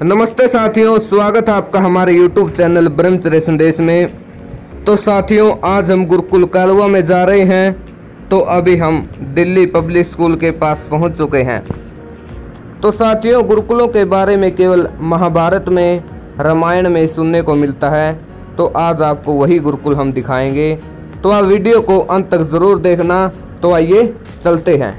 नमस्ते साथियों, स्वागत है आपका हमारे YouTube चैनल ब्रह्मचर्य संदेश में। तो साथियों, आज हम गुरुकुल कालवा में जा रहे हैं। तो अभी हम दिल्ली पब्लिक स्कूल के पास पहुंच चुके हैं। तो साथियों, गुरुकुलों के बारे में केवल महाभारत में, रामायण में सुनने को मिलता है। तो आज आपको वही गुरुकुल हम दिखाएंगे। तो आप वीडियो को अंत तक ज़रूर देखना। तो आइए चलते हैं।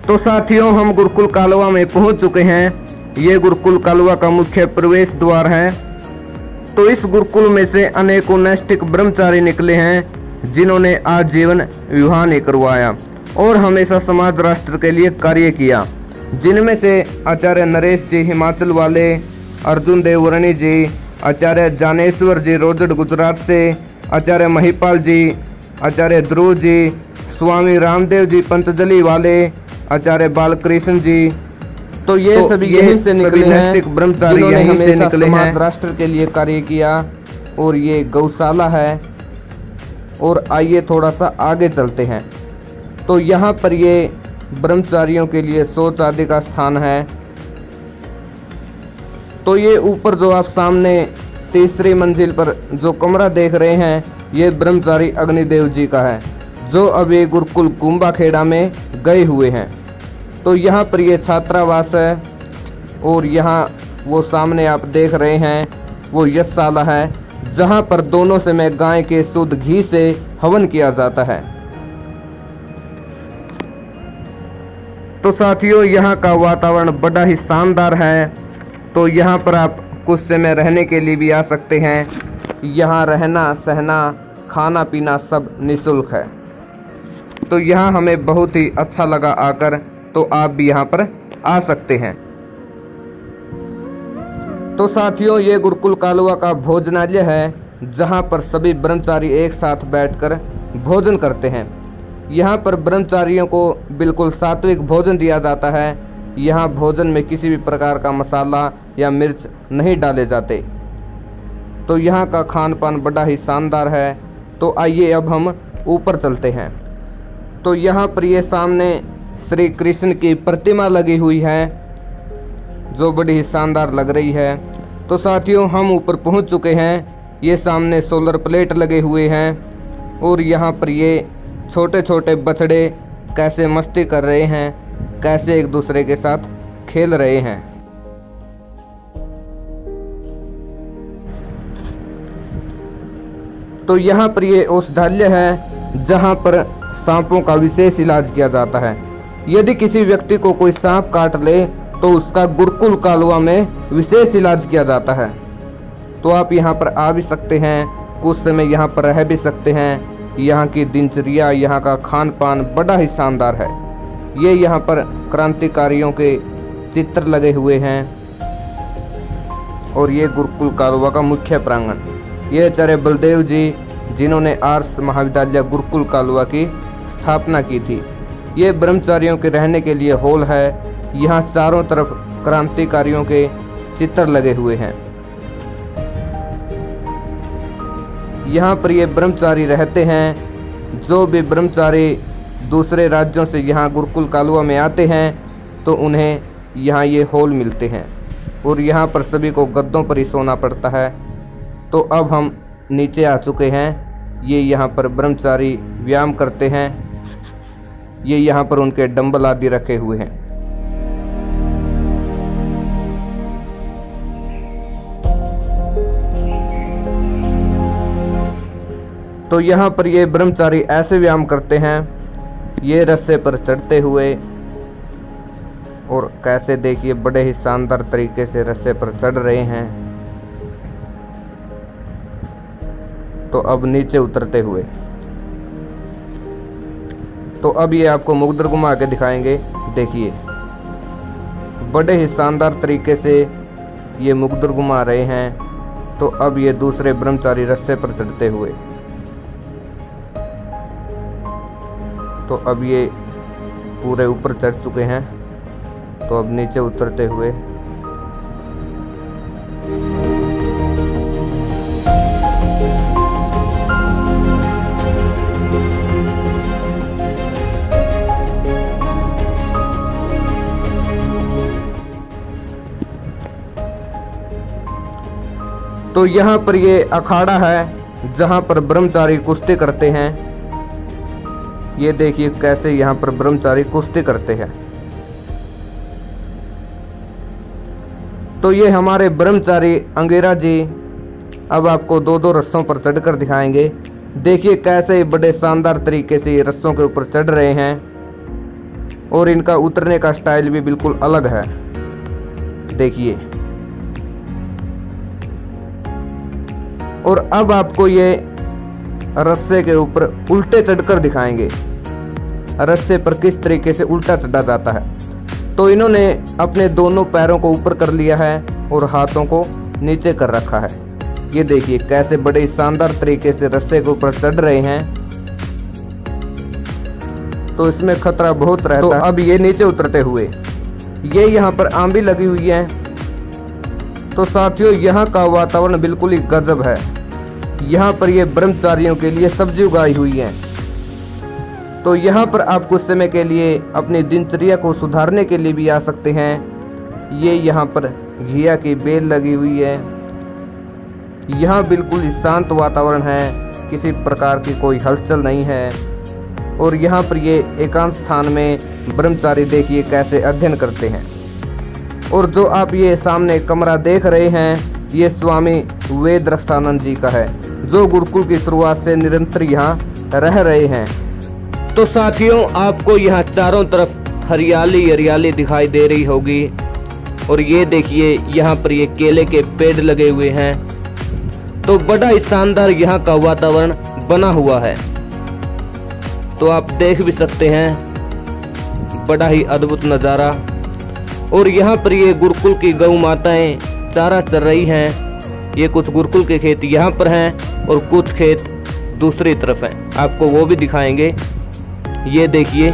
तो साथियों, हम गुरुकुल कालवा में पहुंच चुके हैं। ये गुरुकुल कालवा का मुख्य प्रवेश द्वार है। तो इस गुरुकुल में से अनेकों नैष्ठिक ब्रह्मचारी निकले हैं, जिन्होंने आजीवन विवाह नहीं करवाया और हमेशा समाज राष्ट्र के लिए कार्य किया। जिनमें से आचार्य नरेश जी हिमाचल वाले, अर्जुन देववर्णी जी, आचार्य जानेश्वर जी रोजड़ गुजरात से, आचार्य महिपाल जी, आचार्य ध्रुव जी, स्वामी रामदेव जी पंतजलि वाले, आचार्य बालकृष्ण जी। तो ये सभी यहीं से निकले हैं, ब्रह्मचारी यहीं से निकले हैं, राष्ट्र के लिए कार्य किया। और ये गौशाला है। और आइए थोड़ा सा आगे चलते हैं। तो यहाँ पर ये ब्रह्मचारियों के लिए शौच आदि का स्थान है। तो ये ऊपर जो आप सामने तीसरी मंजिल पर जो कमरा देख रहे हैं, ये ब्रह्मचारी अग्निदेव जी का है, जो अभी गुरुकुल कुंभाखेड़ा में गए हुए हैं। तो यहाँ पर ये छात्रावास है। और यहाँ वो सामने आप देख रहे हैं, वो यशशाला है, जहाँ पर दोनों समय गाय के शुद्ध घी से हवन किया जाता है। तो साथियों, यहाँ का वातावरण बड़ा ही शानदार है। तो यहाँ पर आप कुछ समय रहने के लिए भी आ सकते हैं। यहाँ रहना सहना खाना पीना सब निःशुल्क है। तो यहाँ हमें बहुत ही अच्छा लगा आकर। तो आप भी यहाँ पर आ सकते हैं। तो साथियों, ये गुरुकुल कालवा का भोजनालय है, जहाँ पर सभी ब्रह्मचारी एक साथ बैठकर भोजन करते हैं। यहाँ पर ब्रह्मचारियों को बिल्कुल सात्विक भोजन दिया जाता है। यहाँ भोजन में किसी भी प्रकार का मसाला या मिर्च नहीं डाले जाते। तो यहाँ का खान पान बड़ा ही शानदार है। तो आइए अब हम ऊपर चलते हैं। तो यहाँ पर ये सामने श्री कृष्ण की प्रतिमा लगी हुई है, जो बड़ी ही शानदार लग रही है। तो साथियों, हम ऊपर पहुँच चुके हैं। ये सामने सोलर प्लेट लगे हुए हैं। और यहाँ पर ये छोटे छोटे बछड़े कैसे मस्ती कर रहे हैं, कैसे एक दूसरे के साथ खेल रहे हैं। तो यहाँ पर ये औषधालय है, जहाँ पर सांपों का विशेष इलाज किया जाता है। यदि किसी व्यक्ति को कोई सांप काट ले, तो उसका गुरुकुल कालवा में विशेष इलाज किया जाता है। तो आप यहाँ पर आ भी सकते हैं, कुछ समय यहाँ पर रह भी सकते हैं। यहाँ की दिनचर्या, यहाँ का खान पान बड़ा ही शानदार है। ये यहाँ पर क्रांतिकारियों के चित्र लगे हुए हैं। और ये गुरुकुल कालवा का मुख्य प्रांगण। ये आचार्य बलदेव जी, जिन्होंने आर्ष महाविद्यालय गुरुकुल कालवा की स्थापना की थी। ये ब्रह्मचारियों के रहने के लिए हॉल है। यहाँ चारों तरफ क्रांतिकारियों के चित्र लगे हुए हैं। यहाँ पर ये ब्रह्मचारी रहते हैं। जो भी ब्रह्मचारी दूसरे राज्यों से यहाँ गुरुकुल कालवा में आते हैं तो उन्हें यहाँ ये हॉल मिलते हैं और यहाँ पर सभी को गद्दों पर ही सोना पड़ता है। तो अब हम नीचे आ चुके हैं। ये यहाँ पर ब्रह्मचारी व्यायाम करते हैं। ये यहाँ पर उनके डंबल आदि रखे हुए हैं। तो यहाँ पर ये ब्रह्मचारी ऐसे व्यायाम करते हैं, ये रस्से पर चढ़ते हुए, और कैसे देखिए बड़े ही शानदार तरीके से रस्से पर चढ़ रहे हैं। तो अब नीचे उतरते हुए, तो अब ये आपको मुकद्दर घुमा के दिखाएंगे। देखिए बड़े ही शानदार तरीके से ये मुकद्दर घुमा रहे हैं। तो अब ये दूसरे ब्रह्मचारी रस्से पर चढ़ते हुए, तो अब ये पूरे ऊपर चढ़ चुके हैं। तो अब नीचे उतरते हुए, तो यहाँ पर ये अखाड़ा है जहाँ पर ब्रह्मचारी कुश्ती करते हैं। ये देखिए कैसे यहाँ पर ब्रह्मचारी कुश्ती करते हैं। तो ये हमारे ब्रह्मचारी अंगेरा जी अब आपको दो दो रस्सों पर चढ़कर दिखाएंगे। देखिए कैसे बड़े शानदार तरीके से ये रस्सों के ऊपर चढ़ रहे हैं और इनका उतरने का स्टाइल भी बिल्कुल अलग है। देखिए, और अब आपको ये रस्से के ऊपर उल्टे चढ़कर दिखाएंगे, रस्से पर किस तरीके से उल्टा चढ़ा जाता है। तो इन्होंने अपने दोनों पैरों को ऊपर कर लिया है और हाथों को नीचे कर रखा है। ये देखिए कैसे बड़े शानदार तरीके से रस्से के ऊपर चढ़ रहे हैं। तो इसमें खतरा बहुत रहता है। तो अब ये नीचे उतरते हुए, ये यहाँ पर आम भी लगी हुई है। तो साथियों यहाँ का वातावरण बिल्कुल ही गजब है। यहाँ पर ये ब्रह्मचारियों के लिए सब्जी उगाई हुई है। तो यहाँ पर आप कुछ समय के लिए अपनी दिनचर्या को सुधारने के लिए भी आ सकते हैं। ये यहाँ पर घिया की बेल लगी हुई है। यहाँ बिल्कुल ही शांत वातावरण है, किसी प्रकार की कोई हलचल नहीं है। और यहाँ पर ये एकांत स्थान में ब्रह्मचारी देखिए कैसे अध्ययन करते हैं। और जो आप ये सामने कमरा देख रहे हैं, ये स्वामी वेद रक्षानंद जी का है, जो गुरुकुल की शुरुआत से निरंतर यहाँ रह रहे हैं। तो साथियों आपको यहाँ चारों तरफ हरियाली हरियाली दिखाई दे रही होगी। और ये देखिए यहाँ पर ये केले के पेड़ लगे हुए हैं। तो बड़ा ही शानदार यहाँ का वातावरण बना हुआ है। तो आप देख भी सकते हैं, बड़ा ही अद्भुत नज़ारा। और यहाँ पर ये गुरुकुल की गौ माताएं चारा चर रही हैं। ये कुछ गुरुकुल के खेत यहाँ पर हैं और कुछ खेत दूसरी तरफ हैं, आपको वो भी दिखाएंगे। ये देखिए,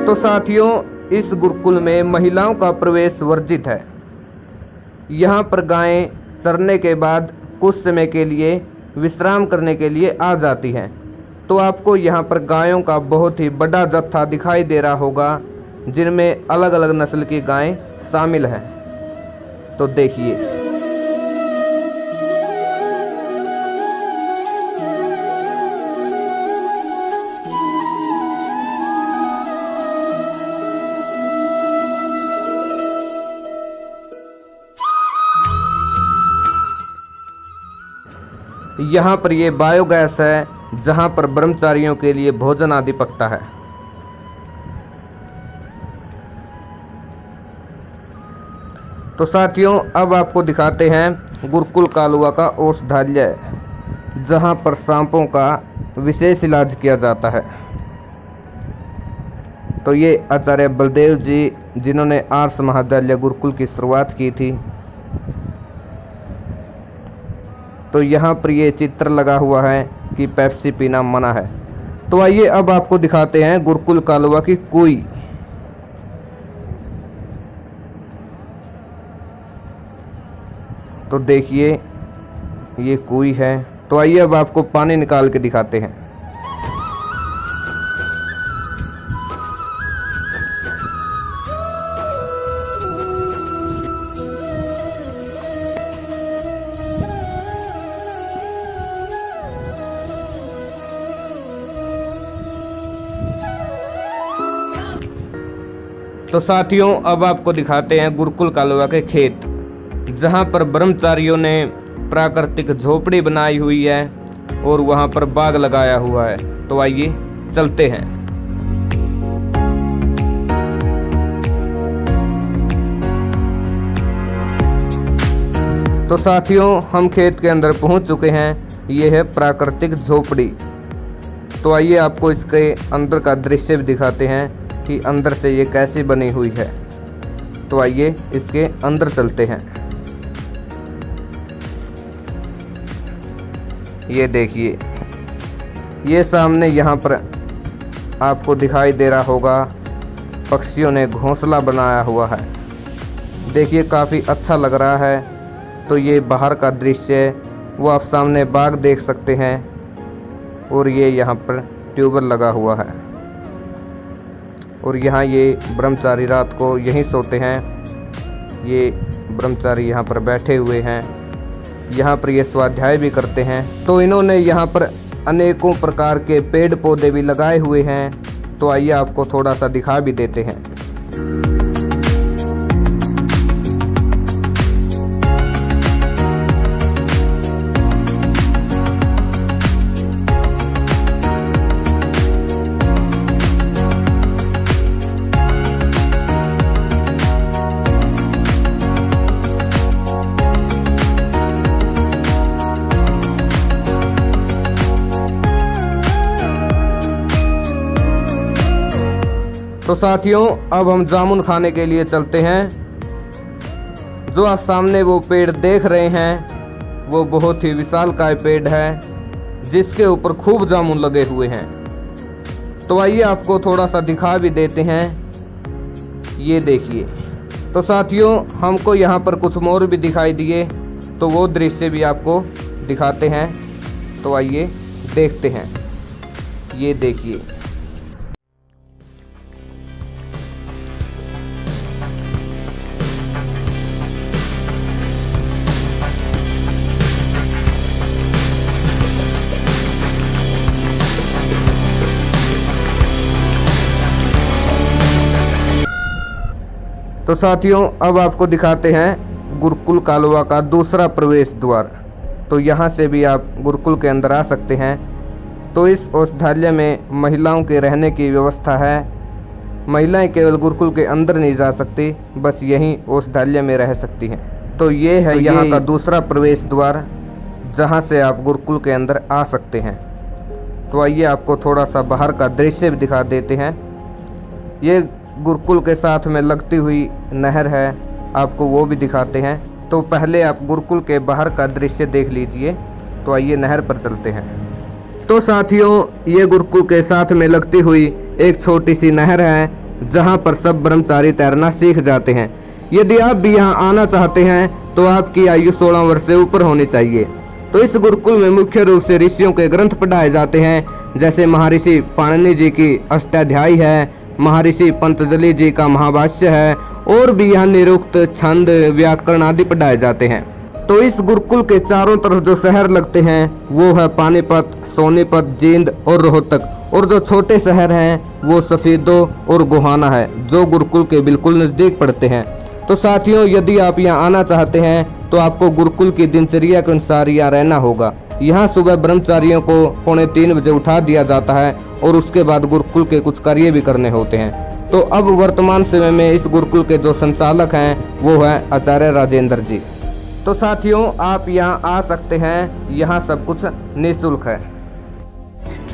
तो साथियों, इस गुरुकुल में महिलाओं का प्रवेश वर्जित है। यहाँ पर गायें चरने के बाद कुछ समय के लिए विश्राम करने के लिए आ जाती हैं। तो आपको यहाँ पर गायों का बहुत ही बड़ा जत्था दिखाई दे रहा होगा, जिनमें अलग अलग नस्ल की गायें शामिल हैं। तो देखिए, यहाँ पर ये बायोगैस है, जहाँ पर ब्रह्मचारियों के लिए भोजन आदि पकता है। तो साथियों, अब आपको दिखाते हैं गुरुकुल कालुआ का औषधालय, जहाँ पर सांपों का विशेष इलाज किया जाता है। तो ये आचार्य बलदेव जी, जिन्होंने आर्ष महाविद्यालय गुरुकुल की शुरुआत की थी। तो यहाँ पर ये चित्र लगा हुआ है कि पेप्सी पीना मना है। तो आइए अब आपको दिखाते हैं गुरुकुल कालुआ की कुई। तो देखिए, ये कुई है। तो आइए अब आपको पानी निकाल के दिखाते हैं। तो साथियों, अब आपको दिखाते हैं गुरुकुल कालुआ के खेत, जहां पर ब्रह्मचारियों ने प्राकृतिक झोपड़ी बनाई हुई है और वहां पर बाग लगाया हुआ है। तो आइए चलते हैं। तो साथियों, हम खेत के अंदर पहुंच चुके हैं। ये है प्राकृतिक झोपड़ी। तो आइए आपको इसके अंदर का दृश्य भी दिखाते हैं कि अंदर से ये कैसी बनी हुई है। तो आइए इसके अंदर चलते हैं। ये देखिए, ये सामने यहाँ पर आपको दिखाई दे रहा होगा, पक्षियों ने घोंसला बनाया हुआ है। देखिए, काफ़ी अच्छा लग रहा है। तो ये बाहर का दृश्य, वो आप सामने बाग देख सकते हैं। और ये यहाँ पर ट्यूबवेल लगा हुआ है। और यहाँ ये ब्रह्मचारी रात को यहीं सोते हैं। ये ब्रह्मचारी यहाँ पर बैठे हुए हैं। यहाँ पर ये स्वाध्याय भी करते हैं। तो इन्होंने यहाँ पर अनेकों प्रकार के पेड़ पौधे भी लगाए हुए हैं। तो आइए आपको थोड़ा सा दिखा भी देते हैं। तो साथियों, अब हम जामुन खाने के लिए चलते हैं। जो आप सामने वो पेड़ देख रहे हैं, वो बहुत ही विशालकाय पेड़ है, जिसके ऊपर खूब जामुन लगे हुए हैं। तो आइए आपको थोड़ा सा दिखा भी देते हैं। ये देखिए। तो साथियों, हमको यहाँ पर कुछ मोर भी दिखाई दिए। तो वो दृश्य भी आपको दिखाते हैं। तो आइए देखते हैं। ये देखिए। तो साथियों, अब आपको दिखाते हैं गुरुकुल कालुआ का दूसरा प्रवेश द्वार। तो यहाँ से भी आप गुरुकुल के अंदर आ सकते हैं। तो इस औषधालय में महिलाओं के रहने की व्यवस्था है। महिलाएं केवल गुरुकुल के अंदर नहीं जा सकती, बस यहीं औषधालय में रह सकती हैं। तो ये है यहाँ का दूसरा प्रवेश द्वार, जहाँ से आप गुरुकुल के अंदर आ सकते हैं। तो आइए आपको थोड़ा सा बाहर का दृश्य भी दिखा देते हैं। ये गुरुकुल के साथ में लगती हुई नहर है, आपको वो भी दिखाते हैं। तो पहले आप गुरुकुल के बाहर का दृश्य देख लीजिए। तो आइए नहर पर चलते हैं। तो साथियों, ये गुरुकुल के साथ में लगती हुई एक छोटी सी नहर है, जहां पर सब ब्रह्मचारी तैरना सीख जाते हैं। यदि आप भी यहां आना चाहते हैं तो आपकी आयु 16 वर्ष से ऊपर होनी चाहिए। तो इस गुरुकुल में मुख्य रूप से ऋषियों के ग्रंथ पढ़ाए जाते हैं, जैसे महर्षि पाणिनि जी की अष्टाध्यायी है, महर्षि पतंजलि जी का महाभाष्य है, और भी यहाँ निरुक्त, छंद, व्याकरण आदि पढ़ाए जाते हैं। तो इस गुरुकुल के चारों तरफ जो शहर लगते हैं वो है पानीपत, सोनीपत, जींद और रोहतक, और जो छोटे शहर हैं वो सफेदो और गोहाना है, जो गुरुकुल के बिल्कुल नज़दीक पड़ते हैं। तो साथियों, यदि आप यहाँ आना चाहते हैं तो आपको गुरुकुल की दिनचर्या के अनुसार यहाँ रहना होगा। यहाँ सुबह ब्रह्मचारियों को 2:45 बजे उठा दिया जाता है और उसके बाद गुरुकुल के कुछ कार्य भी करने होते हैं। तो अब वर्तमान समय में इस गुरुकुल के जो संचालक हैं वो है आचार्य राजेंद्र जी। तो साथियों, आप यहाँ आ सकते हैं, यहाँ सब कुछ निःशुल्क है।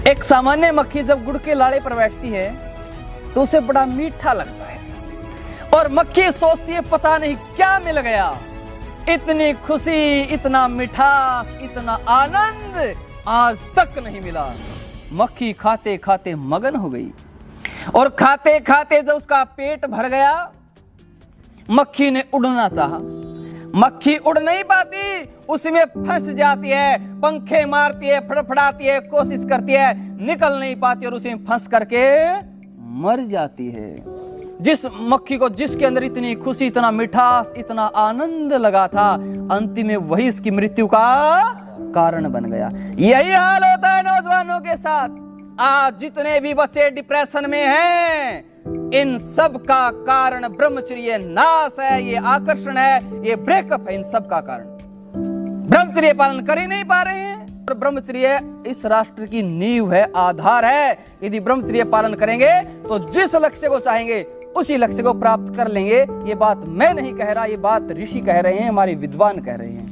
एक सामान्य मक्खी जब गुड़ के लाड़े पर बैठती है तो उसे बड़ा मीठा लगता है, और मक्खी सोचती है पता नहीं क्या मिल गया, इतनी खुशी, इतना मिठास, इतना आनंद आज तक नहीं मिला। मक्खी खाते खाते मगन हो गई, और खाते खाते जब उसका पेट भर गया, मक्खी ने उड़ना चाहा। मक्खी उड़ नहीं पाती, उसमें फंस जाती है, पंखे मारती है, फड़फड़ाती है, कोशिश करती है, निकल नहीं पाती और उसमें फंस करके मर जाती है। जिस मक्खी को, जिसके अंदर इतनी खुशी, इतना मिठास, इतना आनंद लगा था, अंतिम में वही इसकी मृत्यु का कारण बन गया। यही हाल होता है नौजवानों के साथ। आज जितने भी बच्चे डिप्रेशन में हैं, इन सब का कारण ब्रह्मचर्य नाश है, ये आकर्षण है, ये ब्रेकअप है, इन सब का कारण ब्रह्मचर्य पालन कर ही नहीं पा रहे हैं। और ब्रह्मचर्य इस राष्ट्र की नींव है, आधार है। यदि ब्रह्मचर्य पालन करेंगे तो जिस लक्ष्य को चाहेंगे उसी लक्ष्य को प्राप्त कर लेंगे। ये बात मैं नहीं कह रहा, ये बात ऋषि कह रहे हैं, हमारे विद्वान कह रहे हैं।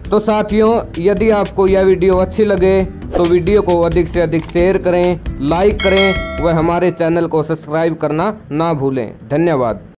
तो साथियों, यदि आपको यह वीडियो अच्छी लगे तो वीडियो को अधिक से अधिक शेयर करें, लाइक करें व हमारे चैनल को सब्सक्राइब करना ना भूलें। धन्यवाद।